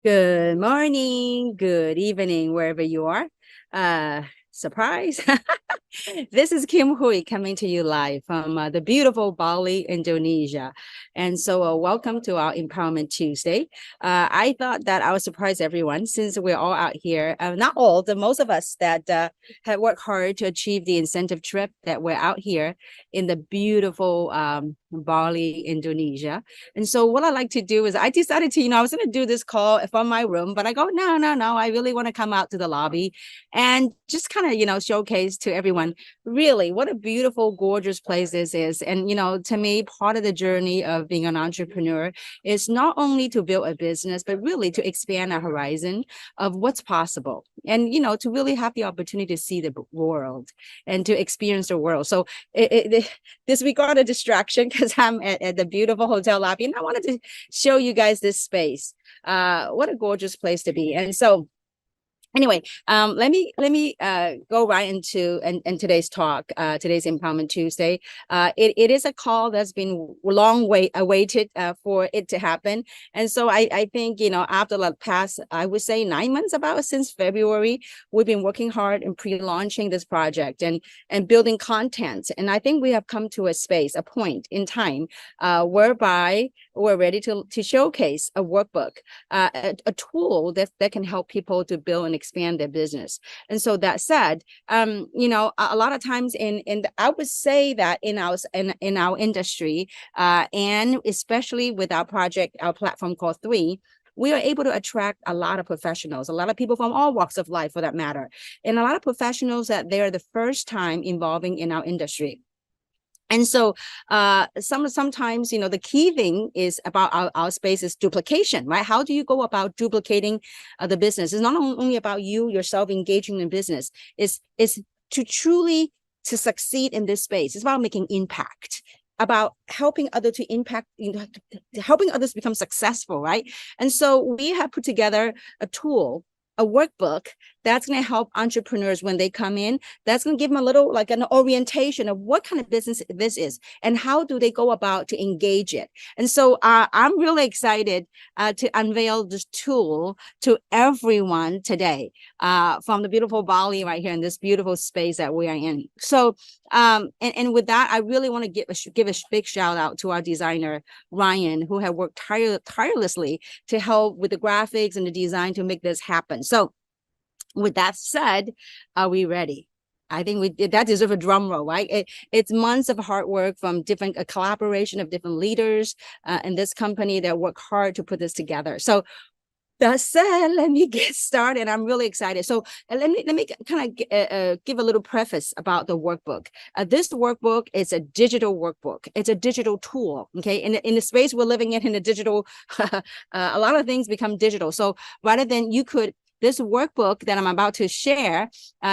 Good morning, good evening, wherever you are. Surprise. This is Kim Hui coming to you live from the beautiful Bali, Indonesia. And so welcome to our Empowerment Tuesday. I thought that I would surprise everyone since we're all out here, not all, the most of us that have worked hard to achieve the incentive trip that we're out here in the beautiful Bali, Indonesia. And so what I like to do is I decided to, I was going to do this call from my room, but I go, no, I really want to come out to the lobby and just kind of, showcase to everyone really what a beautiful, gorgeous place this is. And, to me, part of the journey of being an entrepreneur is not only to build a business, but really to expand our horizon of what's possible and, to really have the opportunity to see the world and to experience the world. So disregard a distraction because I'm at the beautiful hotel lobby and I wanted to show you guys this space. What a gorgeous place to be. And so anyway, let me go right into today's talk, today's Empowerment Tuesday. It is a call that's been long awaited for it to happen, and so I think after the past, I would say 9 months about since February, we've been working hard in pre-launching this project and building content, and I think we have come to a space, a point in time, whereby we're ready to showcase a workbook, a tool that can help people to build and expand their business. And so that said, a lot of times I would say that in our industry, and especially with our project, our platform called 3, we are able to attract a lot of professionals, a lot of people from all walks of life for that matter, and a lot of professionals that they're the first time involving in our industry. And so sometimes, the key thing is about our space is duplication, right? How do you go about duplicating the business? It's not only about you yourself engaging in business. It's to truly to succeed in this space. It's about making impact, about helping others to impact, helping others become successful, right? And so we have put together a tool, a workbook that's going to help entrepreneurs when they come in. That's going to give them a little like an orientation of what kind of business this is and how do they go about to engage it. And so I'm really excited to unveil this tool to everyone today from the beautiful Bali right here in this beautiful space that we are in. So and with that, I really want to give a big shout out to our designer, Ryan, who have worked tirelessly to help with the graphics and the design to make this happen. So with that said, are we ready? I think that deserves a drum roll, right? It's months of hard work from a collaboration of different leaders in this company that work hard to put this together. So that said, let me get started. I'm really excited. So let me kind of give a little preface about the workbook. This workbook is a digital workbook. It's a digital tool. Okay, in the space we're living in the digital, a lot of things become digital. So rather than this workbook that I'm about to share,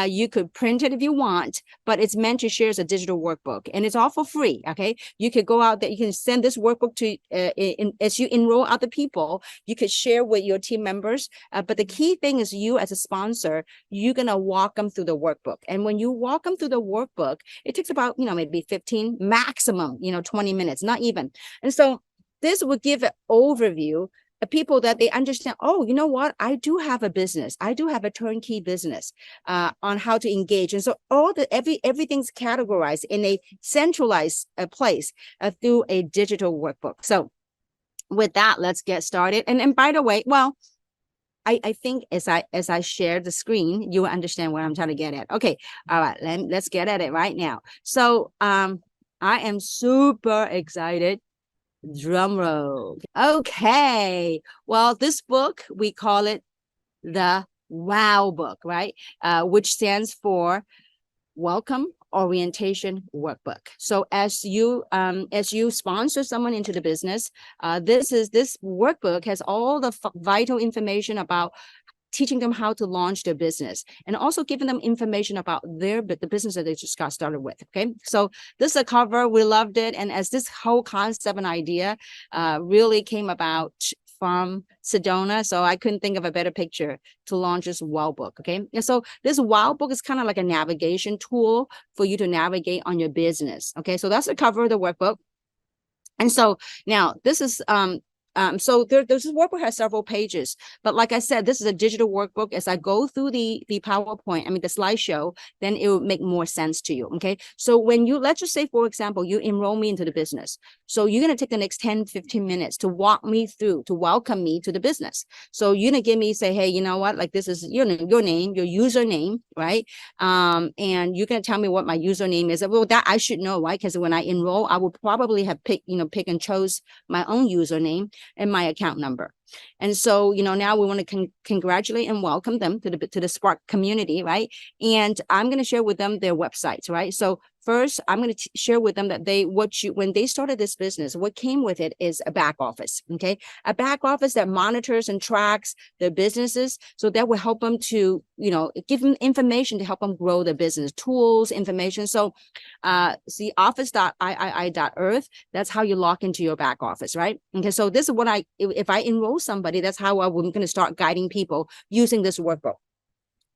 you could print it if you want, but it's meant to share as a digital workbook, and it's all for free. Okay, you could go out there, you can send this workbook to as you enroll other people. You could share with your team members, but the key thing is you as a sponsor, you're gonna walk them through the workbook, and when you walk them through the workbook, it takes about maybe 15, maximum 20 minutes, not even. And so this would give an overview people that they understand, oh, you know what? I do have a business. I do have a turnkey business on how to engage. And so everything's categorized in a centralized place through a digital workbook. So with that, let's get started. And by the way, well, I think as I share the screen, you will understand what I'm trying to get at. Okay. All right. Let's get at it right now. So I am super excited. Drum roll. Okay. Well, this book, we call it the WOW book, right? Which stands for Welcome Orientation Workbook. So as you sponsor someone into the business, this workbook has all the vital information about teaching them how to launch their business and also giving them information about the business that they just got started with. Okay, so this is a cover. We loved it. And as this whole concept and idea really came about from Sedona, so I couldn't think of a better picture to launch this WOW book. Okay, and so this WOW book is kind of like a navigation tool for you to navigate on your business. Okay, so that's the cover of the workbook. And so now this is So this workbook has several pages, but like I said, this is a digital workbook. As I go through the PowerPoint, the slideshow, then it will make more sense to you. Okay. So when let's just say, for example, you enroll me into the business. So you're going to take the next 10, 15 minutes to walk me through, to welcome me to the business. So you're going to give me, say, hey, you know what, like this is your name, your username, right? And you're going to tell me what my username is. Well, that I should know, right? Because when I enroll, I will probably have pick and chose my own username and my account number. And so, now we want to congratulate and welcome them to the Spark community, right? And I'm going to share with them their websites, right? So first, I'm going to share with them that when they started this business, what came with it is a back office, okay? A back office that monitors and tracks their businesses. So that will help them to, give them information to help them grow their business, tools, information. So see office.iii.earth, that's how you log into your back office, right? Okay, so this is what if I enroll somebody, that's how I'm going to start guiding people using this workbook.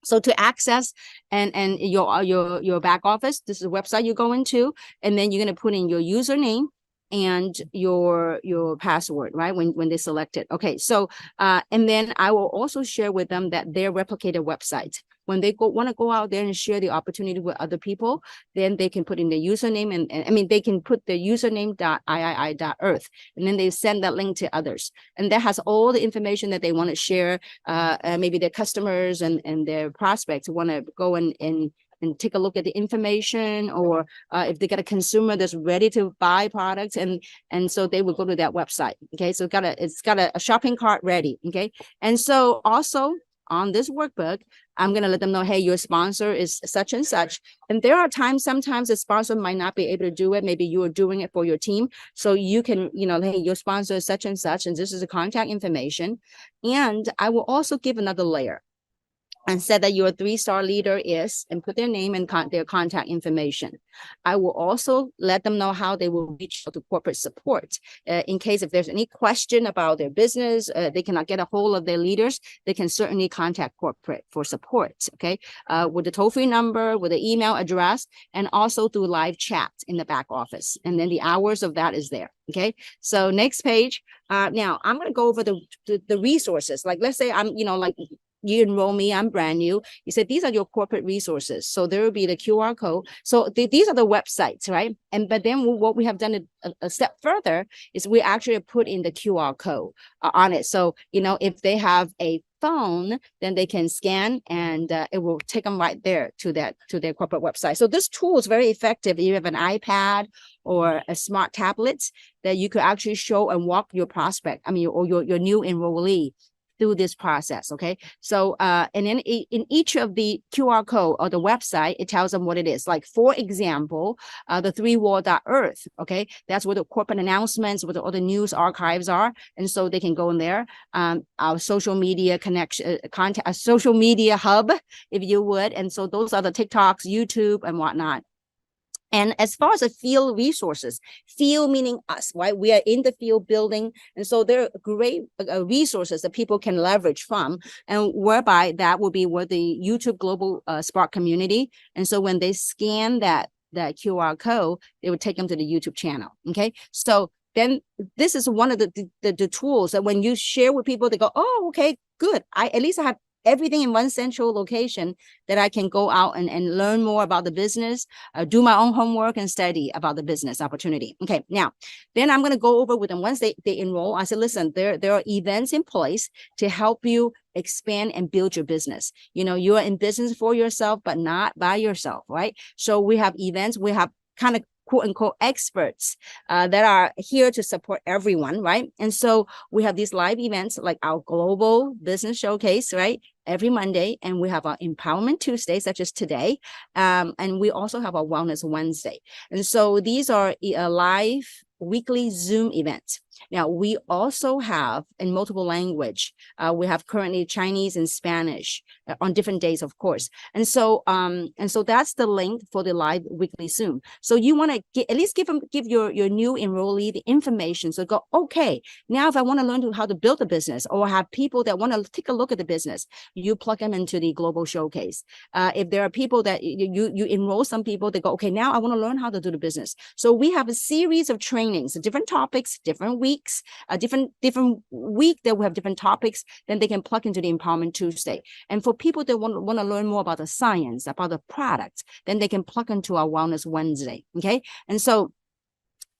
So to access and your back office, this is a website you go into, and then you're going to put in your username and your password, right? When they select it. Okay, so and then I will also share with them that their replicated website. When they want to go out there and share the opportunity with other people, then they can put in their username and they can put their username.iii.earth, and then they send that link to others. And that has all the information that they want to share. Maybe their customers and their prospects want to go and take a look at the information, or if they got a consumer that's ready to buy products, and so they will go to that website. Okay, so it's got a shopping cart ready. Okay, and so also on this workbook, I'm going to let them know, hey, your sponsor is such and such. And there are sometimes the sponsor might not be able to do it. Maybe you are doing it for your team. So you can, hey, your sponsor is such and such, and this is the contact information. And I will also give another layer and said that your 3-star leader is, and put their name and their contact information. I will also let them know how they will reach out to corporate support. In case if there's any question about their business, they cannot get a hold of their leaders, they can certainly contact corporate for support, okay? With the toll-free number, with the email address, and also through live chat in the back office. And then the hours of that is there, okay? So next page. Now, I'm going to go over the resources. Like, let's say I'm, you enroll me, I'm brand new. You said these are your corporate resources. So there will be the QR code. So these are the websites, right? But then what we have done a step further is we actually put in the QR code on it. So, if they have a phone, then they can scan and it will take them right there to their corporate website. So this tool is very effective. If you have an iPad or a smart tablet, that you could actually show and walk your prospect, or your new enrollee through this process. Okay. So, and then in each of the QR code or the website, it tells them what it is. Like, for example, the 3wall.earth. Okay. That's where the corporate announcements, where all the news archives are. And so they can go in there. Our social media connection, content, a social media hub, if you would. And so those are the TikToks, YouTube, and whatnot. And as far as the field resources, field meaning us, right? We are in the field building. And so there are great resources that people can leverage from, and whereby that will be where the YouTube Global Spark community. And so when they scan that QR code, it would take them to the YouTube channel. Okay. So then this is one of the tools that when you share with people, they go, oh, okay, good. At least I have everything in one central location that I can go out and learn more about the business, do my own homework and study about the business opportunity. Okay, now, then I'm going to go over with them. Once they enroll, I said, listen, there are events in place to help you expand and build your business. You are in business for yourself, but not by yourself, right? So we have events, we have kind of quote unquote experts that are here to support everyone, right? And so we have these live events like our global business showcase, right? Every Monday, and we have our Empowerment Tuesday, such as today, and we also have our Wellness Wednesday. And so these are a live weekly Zoom events. Now, we also have in multiple language. We have currently Chinese and Spanish on different days, of course. And so that's the link for the live weekly Zoom. So you want to at least give your new enrollee the information. So go, okay, now if I want to learn how to build a business, or have people that want to take a look at the business, you plug them into the global showcase. If there are people that you enroll some people, they go, okay, now I want to learn how to do the business. So we have a series of trainings, different topics, different weeks, weeks, a different week that we have different topics, then they can plug into the Empowerment Tuesday. And for people that want to learn more about the science, about the products, then they can plug into our Wellness Wednesday. Okay. And so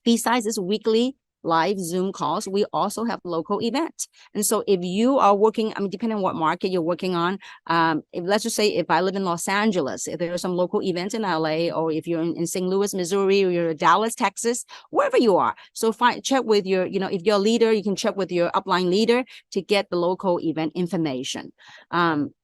besides this weekly live Zoom calls, we also have local events. And so if you are working, I mean, depending on what market you're working on, let's just say if I live in Los Angeles, if there are some local events in LA, or if you're in St. Louis, Missouri, or you're in Dallas, Texas, wherever you are. So check with your, if you're a leader, you can check with your upline leader to get the local event information.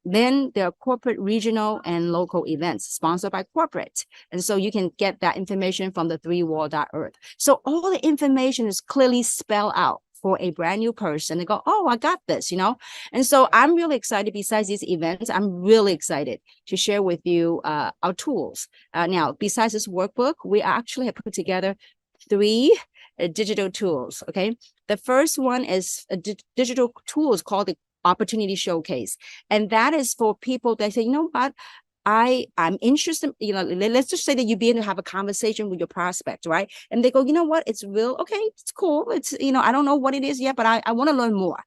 Then there are corporate, regional, and local events sponsored by corporate. And so you can get that information from the 3wall.earth. So all the information is clearly spelled out for a brand new person. They go, oh, I got this, And so I'm really excited. Besides these events, I'm really excited to share with you our tools. Now, besides this workbook, we actually have put together 3 digital tools, okay? The first one is a digital tool is called the Opportunity Showcase. And that is for people that say, you know what, I'm interested, let's just say that you begin to have a conversation with your prospect, right? And they go, you know what, it's real. Okay, it's cool. It's, I don't know what it is yet, but I want to learn more.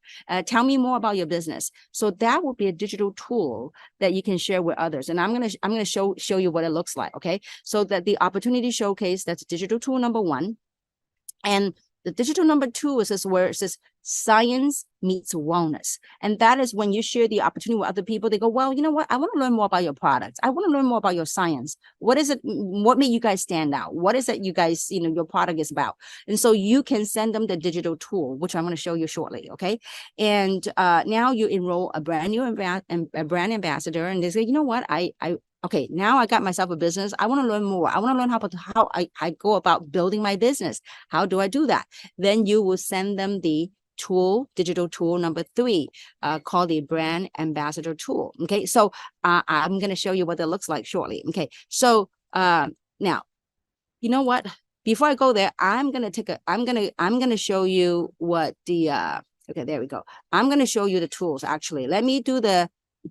Tell me more about your business. So that will be a digital tool that you can share with others. And I'm going to show you what it looks like. Okay. So that the Opportunity Showcase, that's digital tool number 1. And the digital number 2 is where it says science meets wellness. And that is when you share the opportunity with other people, they go, well, you know what? I want to learn more about your products. I want to learn more about your science. What is it? What made you guys stand out? What is it you guys, your product is about? And so you can send them the digital tool, which I'm going to show you shortly. Okay. And now you enroll a brand new brand ambassador, and they say, you know what? Okay, now I got myself a business. I want to learn more. I want to learn how I go about building my business. How do I do that? Then you will send them the digital tool number 3, called the Brand Ambassador Tool. Okay, so I'm going to show you what that looks like shortly. Okay, so now, you know what? Before I go there, I'm going to show you what the okay, there we go. I'm going to show you the tools. Actually, let me do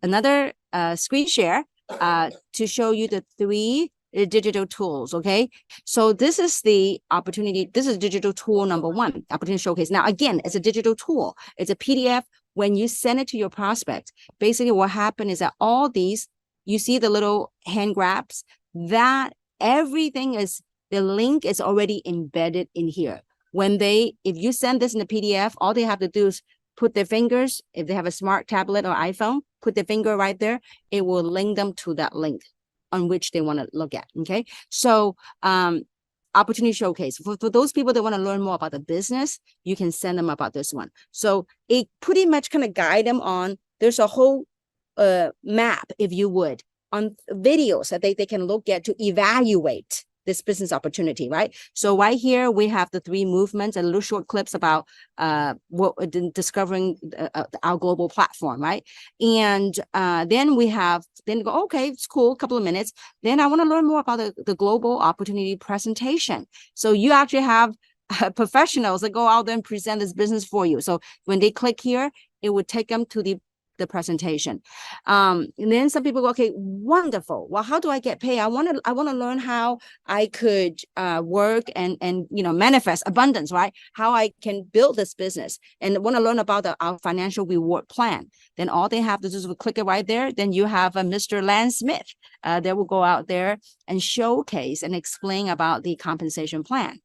another screen share to show you the 3 digital tools. Okay, so this is the opportunity. This is digital tool number 1, Opportunity Showcase. Now, again, it's a digital tool. It's a PDF. When you send it to your prospect, basically what happened is that all these, you see the little hand grabs, that everything is, the link is already embedded in here. If you send this in a PDF, all they have to do is put their fingers, if they have a smart tablet or iPhone, put their finger right there. It will link them to that link on which they want to look at. Okay. So Opportunity Showcase. For those people that want to learn more about the business, you can send them about this one. So it pretty much kind of guide them on, there's a whole map, if you would, on videos that they can look at to evaluate this business opportunity, right? So right here, we have the 3 movements and little short clips about discovering our global platform, right? And then go, okay, it's cool, a couple of minutes. Then I want to learn more about the global opportunity presentation. So you actually have professionals that go out there and present this business for you. So when they click here, it would take them to the presentation. And then some people go, okay, wonderful. Well, how do I get paid? I want to learn how I could work and manifest abundance, right? How I can build this business, and want to learn about our financial reward plan. Then all they have to do is click it right there. Then you have a Mr. Lan Smith that will go out there and showcase and explain about the compensation plan.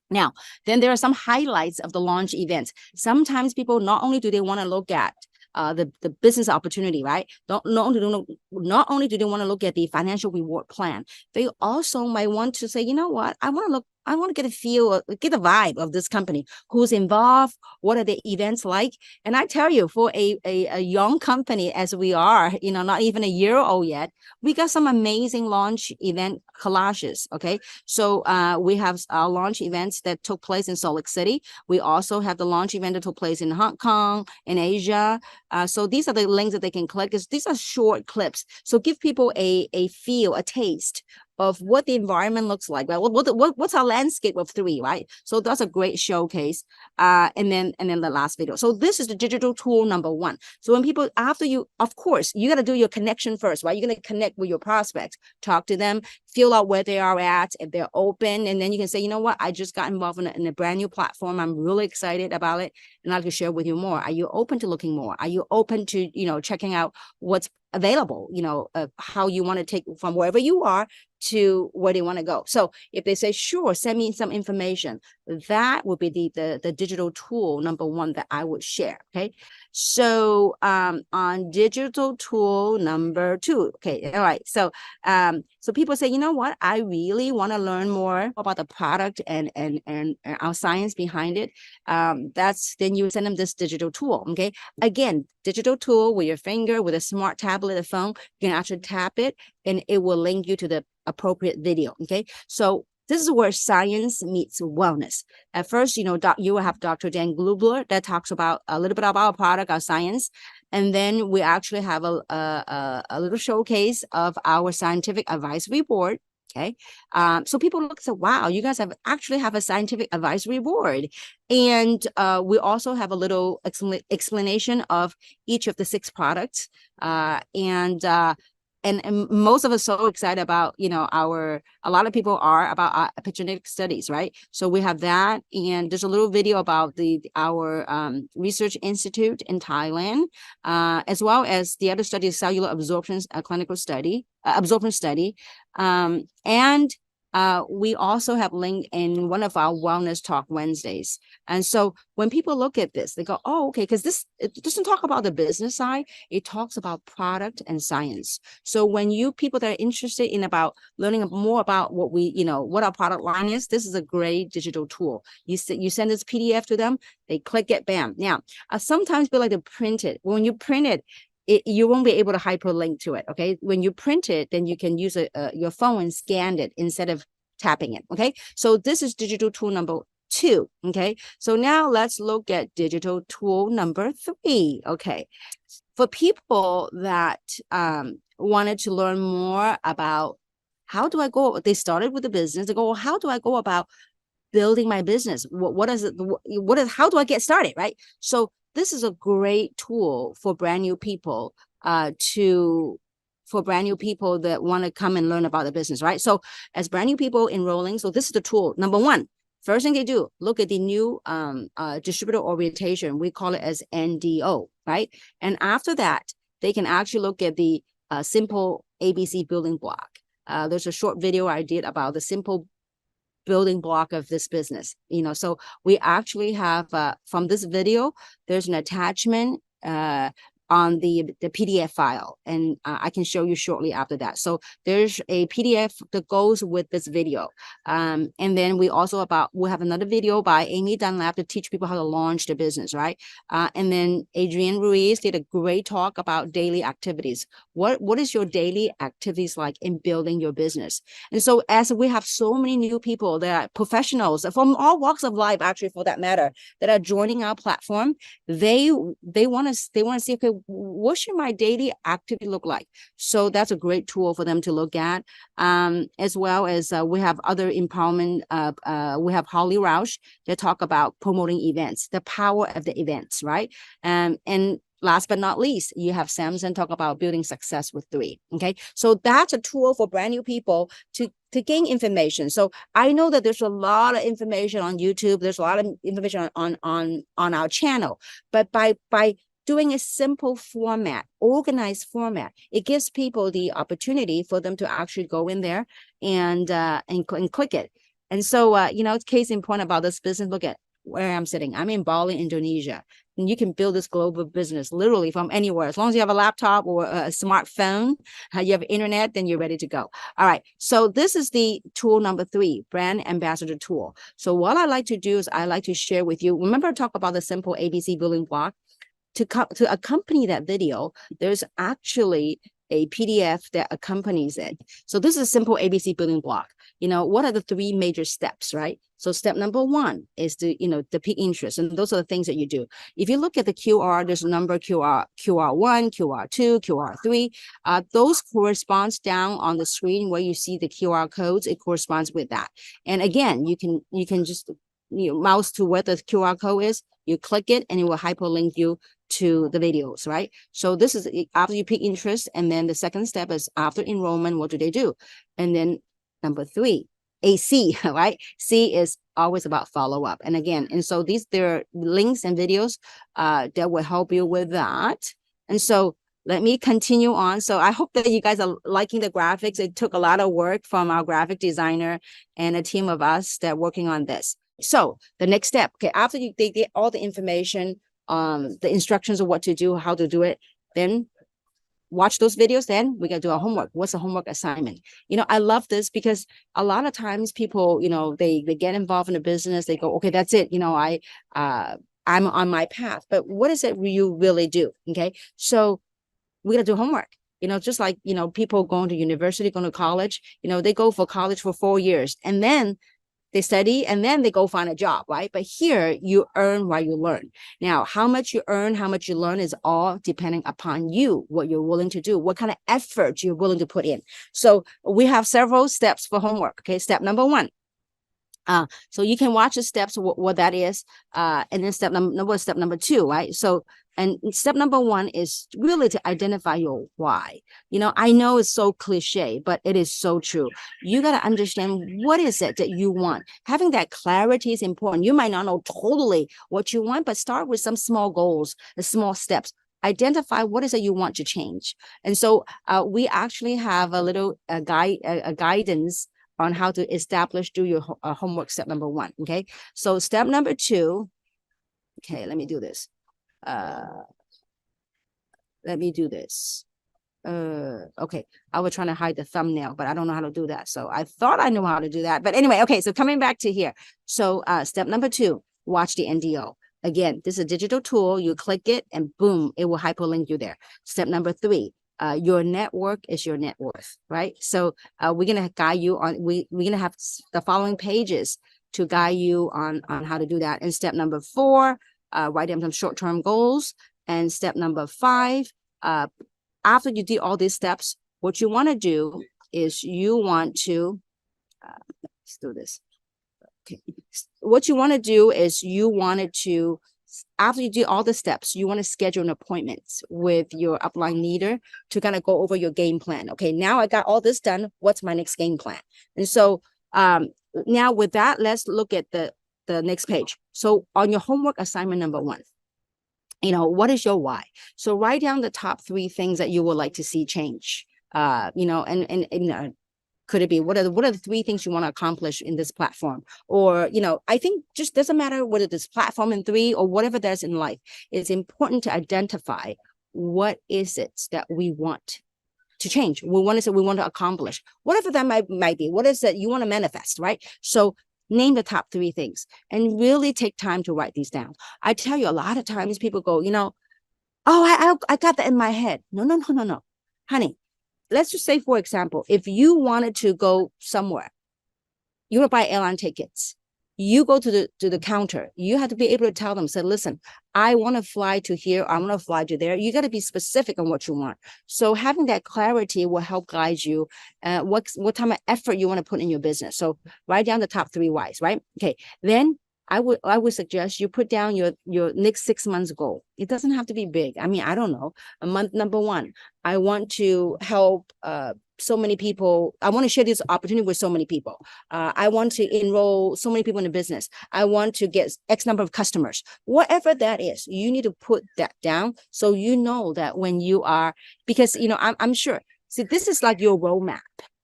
Now, then there are some highlights of the launch events. Sometimes people, not only do they want to look at the business opportunity, right? Not only do they want to look at the financial reward plan, they also might want to say, you know what, I want to get a feel, get a vibe of this company, who's involved, what are the events like. And I tell you, for a young company as we are, not even a year old yet, we got some amazing launch event collages. Okay, so we have our launch events that took place in Salt Lake City. We also have the launch event that took place in Hong Kong, in Asia. So these are the links that they can click. These are short clips. So give people a feel, a taste of what the environment looks like, right? What's our landscape of 3, right? So that's a great showcase. And then the last video. So this is the digital tool number 1. So when people, after you, of course, you got to do your connection first, right? You're going to connect with your prospects, talk to them, feel out where they are at, if they're open, and then you can say, you know what, I just got involved in a brand new platform. I'm really excited about it, and I'd like to share with you more. Are you open to looking more? Are you open to, checking out what's available, how you want to take from wherever you are to where they want to go? So if they say, sure, send me some information, that would be the digital tool number one that I would share. Okay. So on digital tool number two. Okay. All right. So so people say, you know what, I really want to learn more about the product and our science behind it. Then you send them this digital tool. Okay. Again, digital tool with your finger, with a smart tablet, a phone, you can actually tap it and it will link you to the appropriate video. Okay. So this is where science meets wellness. At first, you will have Dr. Dan Glubler that talks about a little bit about our product, our science. And then we actually have a little showcase of our scientific advisory board. Okay. So people look and say, wow, you guys actually have a scientific advisory board. And we also have a little explanation of each of the 6 products. And most of us so excited about, a lot of people are about our epigenetic studies, right? So we have that, and there's a little video about our research institute in Thailand, as well as the other study, cellular absorption, clinical study, absorption study, and we also have linked in one of our Wellness Talk Wednesdays. And so when people look at this, they go, oh, okay, because it doesn't talk about the business side. It talks about product and science. So when people that are interested in about learning more about what our product line is, this is a great digital tool. You send this PDF to them, they click it, bam. Now, sometimes people like to print it. When you print it, you won't be able to hyperlink to it. Okay. When you print it, then you can use your phone and scan it instead of tapping it. Okay. So this is digital tool number 2. Okay. So now let's look at digital tool number 3. Okay. For people that wanted to learn more about how do I go, they started with the business, they go, well, how do I go about building my business? How do I get started? Right. So this is a great tool for brand new people that want to come and learn about the business, right? So as brand new people enrolling, so this is the tool. Number 1, first thing they do, look at the new distributor orientation. We call it as NDO, right? And after that, they can actually look at the simple ABC building block. There's a short video I did about the simple building block of this business. So we actually have from this video, there's an attachment on the PDF file, and I can show you shortly after that. So there's a PDF that goes with this video, and then we have another video by Amy Dunlap to teach people how to launch the business, right? And then Adrienne Ruiz did a great talk about daily activities. What is your daily activities like in building your business? And so as we have so many new people that are professionals from all walks of life, actually, for that matter, that are joining our platform, they want to see, okay, what should my daily activity look like? So that's a great tool for them to look at, as well as we have other empowerment. We have Holly Roush that talk about promoting events, the power of the events, right? And last but not least, you have Samson talk about building success with 3. Okay, so that's a tool for brand new people to gain information. So I know that there's a lot of information on YouTube. There's a lot of information on our channel, but by doing a simple format, organized format, it gives people the opportunity for them to actually go in there and click it. And so, it's case in point about this business. Look at where I'm sitting. I'm in Bali, Indonesia. And you can build this global business literally from anywhere. As long as you have a laptop or a smartphone, you have internet, then you're ready to go. All right. So this is the tool number 3, brand ambassador tool. So what I like to do is I like to share with you. Remember I talk about the simple ABC building block? To accompany that video, there's actually a PDF that accompanies it. So this is a simple ABC building block. What are the 3 major steps, right? So step number 1 is the peak interest. And those are the things that you do. If you look at the QR, there's a number QR1, QR2, QR3. Those corresponds down on the screen where you see the QR codes. It corresponds with that. And again, you can just mouse to where the QR code is, you click it, and it will hyperlink you to the videos, right? So this is after you pick interest, and then the second step is after enrollment, what do they do? And then number 3, AC, right? C is always about follow-up. And again, and so there are links and videos that will help you with that. And so let me continue on. So I hope that you guys are liking the graphics. It took a lot of work from our graphic designer and a team of us that are working on this. So the next step, okay, after they get all the information, the instructions of what to do, how to do it, then watch those videos, then we got to do our homework. What's the homework assignment? I love this because a lot of times people, they get involved in a business, they go, okay, that's it. I'm on my path, but what is it you really do? Okay. So we got to do homework, just like, people going to university, going to college, they go for college for 4 years and then they study and then they go find a job, right? But here you earn while you learn. Now, how much you earn, how much you learn is all depending upon you, what you're willing to do, what kind of effort you're willing to put in. So we have several steps for homework. Okay, step number 1. So you can watch the steps, what that is, and then step number 2, right? So, and step number 1 is really to identify your why. I know it's so cliche, but it is so true. You got to understand what is it that you want. Having that clarity is important. You might not know totally what you want, but start with some small goals, the small steps. Identify what is it you want to change. And so we actually have a little guidance on how to do your homework. Step number 1. Okay. So step number 2. Okay. Let me do this. Okay. I was trying to hide the thumbnail, but I don't know how to do that. So I thought I knew how to do that. But anyway, okay. So coming back to here. So step number 2, watch the NDO. Again, this is a digital tool. You click it and boom, it will hyperlink you there. Step number 3. Your network is your net worth, right? So we're going to guide you on, we're going to have the following pages to guide you on how to do that. And step number 4, write down some short-term goals. And step number 5, after you do all these steps, what you want to do is you want to, let's do this. Okay. What you want to do is after you do all the steps, you want to schedule an appointment with your upline leader to kind of go over your game plan. Okay, now I got all this done. What's my next game plan? And so now with that, let's look at the next page. So on your homework assignment number 1, what is your why? So write down the top 3 things that you would like to see change. And could it be what are the 3 things you want to accomplish in this platform? Or, I think just doesn't matter whether this platform in 3 or whatever there's in life. It's important to identify what is it that we want to change. What is it we want to accomplish? Whatever that might be. What is it you want to manifest, right? So name the top 3 things and really take time to write these down. I tell you, a lot of times people go, oh, I got that in my head. No. Honey, let's just say, for example, if you wanted to go somewhere, you want to buy airline tickets, you go to the counter, you have to be able to tell them, say, listen, I want to fly to here, I want to fly to there. You got to be specific on what you want. So having that clarity will help guide you what type of effort you want to put in your business. So write down the top 3 whys, right? Okay, then I would suggest you put down your next 6 months goal. It doesn't have to be big. I mean, I don't know. A month number 1, I want to help so many people. I want to share this opportunity with so many people. I want to enroll so many people in the business. I want to get X number of customers. Whatever that is, you need to put that down so you know that when you are, because I'm sure. See, this is like your roadmap.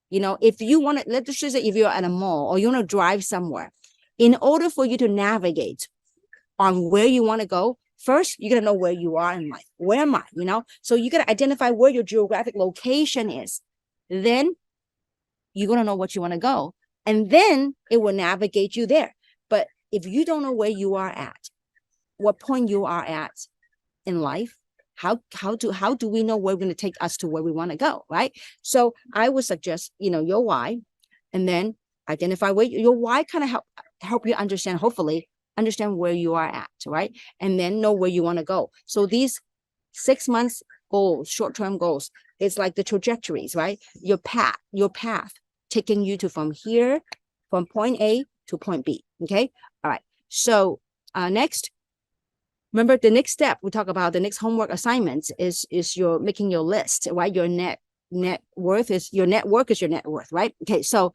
If you want to, let's just say if you're at a mall or you want to drive somewhere. In order for you to navigate on where you want to go, first, you got to know where you are in life. Where am I? So you got to identify where your geographic location is. Then you're going to know what you want to go. And then it will navigate you there. But if you don't know where you are at, what point you are at in life, how do we know where we're going to take us to where we want to go, right? So I would suggest, your why, and then identify where your why kind of help you understand, hopefully understand where you are at, right? And then know where you want to go. So these 6 months goals, short-term goals, it's like the trajectories, right? Your path taking you to from point A to point B. Okay. All right. So next, remember the next step we talk about, the next homework assignments is you're making your list, right? Your net net worth is your network is your net worth, right? Okay, so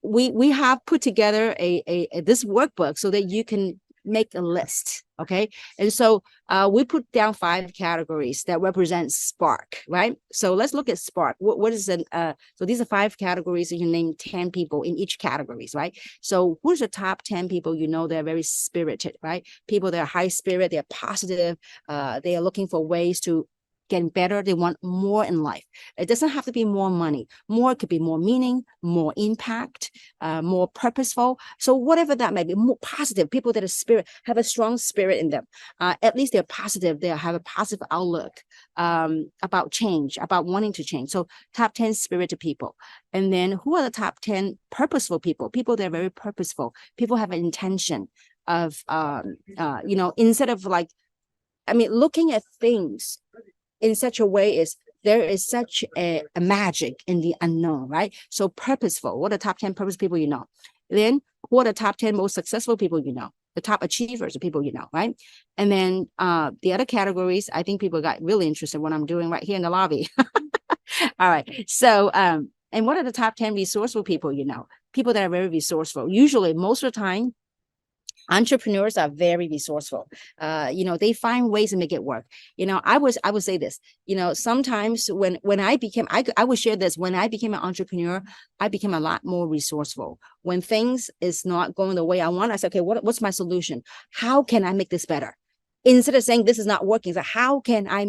we have put together a this workbook so that you can make a list. Okay, and so we put down 5 categories that represent spark, right? So let's look at spark. What is it? So these are 5 categories, and you name 10 people in each categories, right? So who's the top 10 people you know they're very spirited, right? People that are high spirit, they're positive, they are looking for ways to getting better. They want more in life. It doesn't have to be more money. More could be more meaning, more impact, more purposeful. So whatever that may be, more positive. People that are spirit, have a strong spirit in them. At least they're positive. They have a positive outlook about change, about wanting to change. So top 10 spirited people. And then who are the top 10 purposeful people? People that are very purposeful. People have an intention of, instead of like, looking at things in such a way is there is such a magic in the unknown, right? So purposeful. What are the top 10 purpose people you know? Then who are the top 10 most successful people you know? The top achievers, the people you know, right? And then the other categories, I think people got really interested in what I'm doing right here in the lobby. All right. So, and what are the top 10 resourceful people you know? People that are very resourceful. Usually, most of the time, entrepreneurs are very resourceful. They find ways to make it work. I would say this, sometimes when I became, I would share this, when I became an entrepreneur, I became a lot more resourceful. When things is not going the way I want, I said, okay, what's my solution? How can I make this better? Instead of saying this is not working, so how can I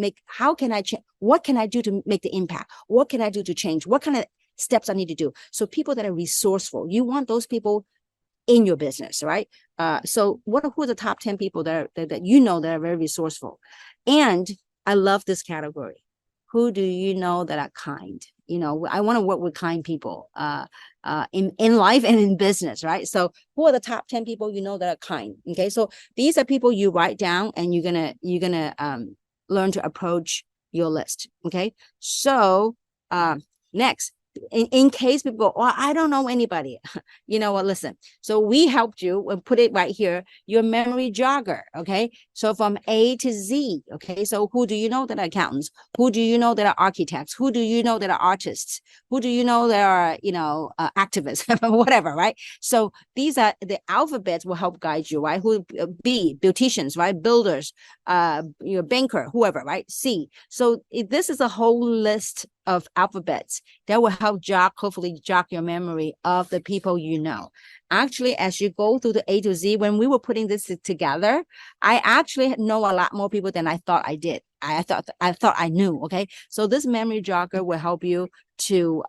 change? What can I do to make the impact? What can I do to change? What kind of steps I need to do? So people that are resourceful, you want those people in your business, right? So who are the top 10 people that you know that are very resourceful? And I love this category. Who do you know that are kind? I want to work with kind people in life and in business, right? So who are the top 10 people you know that are kind? Okay, so these are people you write down, and you're gonna learn to approach your list. Okay, so next, in case people go, oh, I don't know anybody. You know what? Listen. So we helped you and put it right here, your memory jogger. Okay. So from A to Z. Okay. So who do you know that are accountants? Who do you know that are architects? Who do you know that are artists? Who do you know that are, activists, whatever, right? So these are the alphabets will help guide you, right? Who B, beauticians, right? Builders, banker, whoever, right? C. So this is a whole list of alphabets that will help hopefully jog your memory of the people you know. Actually, as you go through the A to Z, when we were putting this together, I actually know a lot more people than I thought I did. I thought I knew. Okay, so this memory jogger will help you to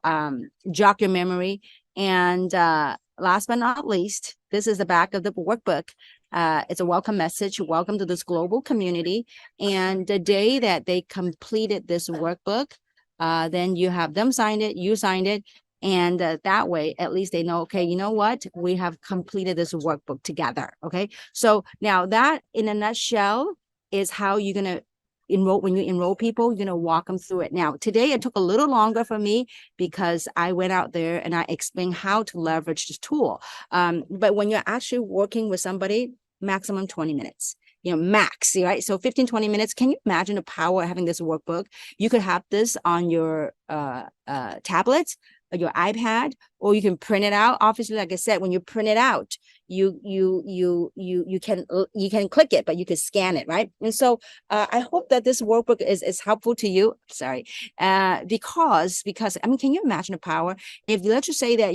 jog your memory. And last but not least, this is the back of the workbook. It's a welcome message. Welcome to this global community. And the day that they completed this workbook, then you have them sign it, you signed it, and that way at least they know, okay, you know what, we have completed this workbook together. Okay, so now that in a nutshell is how you're going to enroll. When you enroll people, you're going to walk them through it. Now today it took a little longer for me because I went out there and I explained how to leverage this tool, but when you're actually working with somebody, maximum 20 minutes, max, right? So 15-20 minutes. Can you imagine the power of having this workbook? You could have this on your tablet, your iPad, or you can print it out. Obviously, like I said, when you print it out, you can click it, but you can scan it, right? And so I hope that this workbook is helpful to you. Sorry, because can you imagine the power? If let's just say that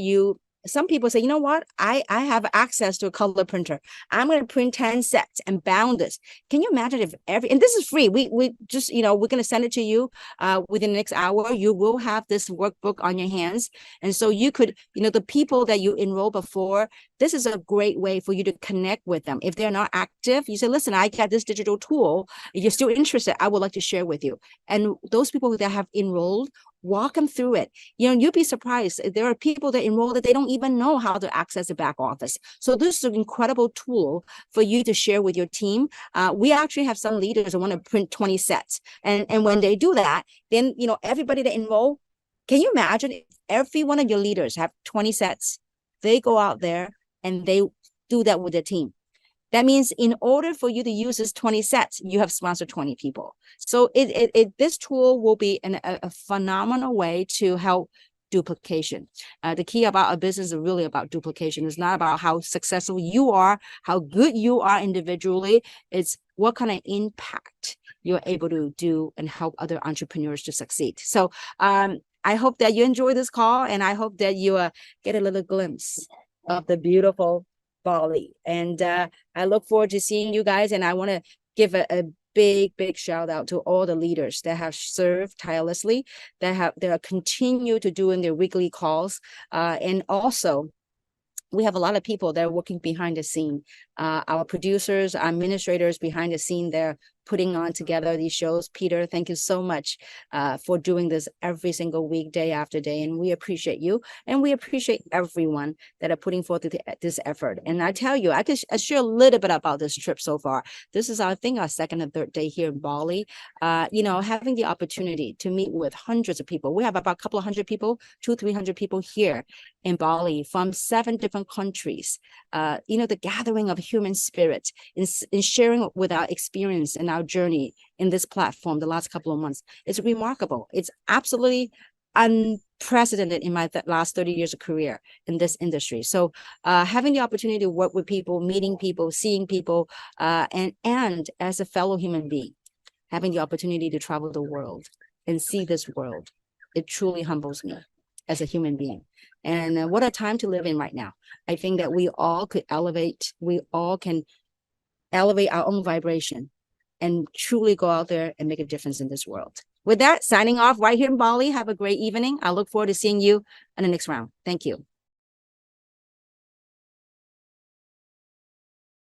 some people say, you know what, I have access to a color printer. I'm going to print 10 sets and bound this. Can you imagine if and this is free. We just, we're going to send it to you within the next hour. You will have this workbook on your hands. And so you could, the people that you enroll before, this is a great way for you to connect with them. If they're not active, you say, listen, I got this digital tool. If you're still interested, I would like to share with you. And those people that have enrolled, walk them through it. You'll be surprised. There are people that enroll that they don't even know how to access the back office. So this is an incredible tool for you to share with your team. We actually have some leaders that want to print 20 sets. And when they do that, then, everybody that enroll, can you imagine if every one of your leaders have 20 sets? They go out there and they do that with their team. That means in order for you to use this 20 sets, you have sponsored 20 people. So this tool will be a phenomenal way to help duplication. The key about a business is really about duplication. It's not about how successful you are, how good you are individually. It's what kind of impact you're able to do and help other entrepreneurs to succeed. So I hope that you enjoy this call, and I hope that you get a little glimpse of the beautiful Bali. And I look forward to seeing you guys. And I want to give a big shout out to all the leaders that have served tirelessly, that are continue to doing their weekly calls, and also we have a lot of people that are working behind the scene. Our producers, our administrators behind the scene, they're putting on together these shows. Peter, thank you so much for doing this every single week, day after day. And we appreciate you. And we appreciate everyone that are putting forth this effort. And I tell you, I share a little bit about this trip so far. This is, I think, our second and third day here in Bali. Having the opportunity to meet with hundreds of people. We have about a couple of hundred people, 200-300 people here in Bali from 7 different countries. The gathering of human spirit in sharing with our experience and our journey in this platform the last couple of months. It's remarkable. It's absolutely unprecedented in my last 30 years of career in this industry. So having the opportunity to work with people, meeting people, seeing people, and as a fellow human being, having the opportunity to travel the world and see this world, it truly humbles me as a human being. And what a time to live in right now. I think that we all can elevate our own vibration and truly go out there and make a difference in this world. With that, signing off right here in Bali. Have a great evening. I look forward to seeing you in the next round. Thank you.